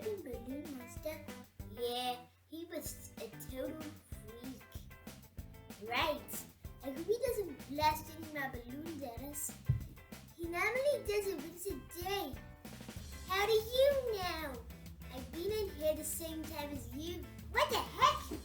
American Balloon Monster? Yeah, he was a total freak. Right. I hope he doesn't blast any of my balloons at us. He normally does it once a day. How do you know? I've been in here the same time as you. What the heck?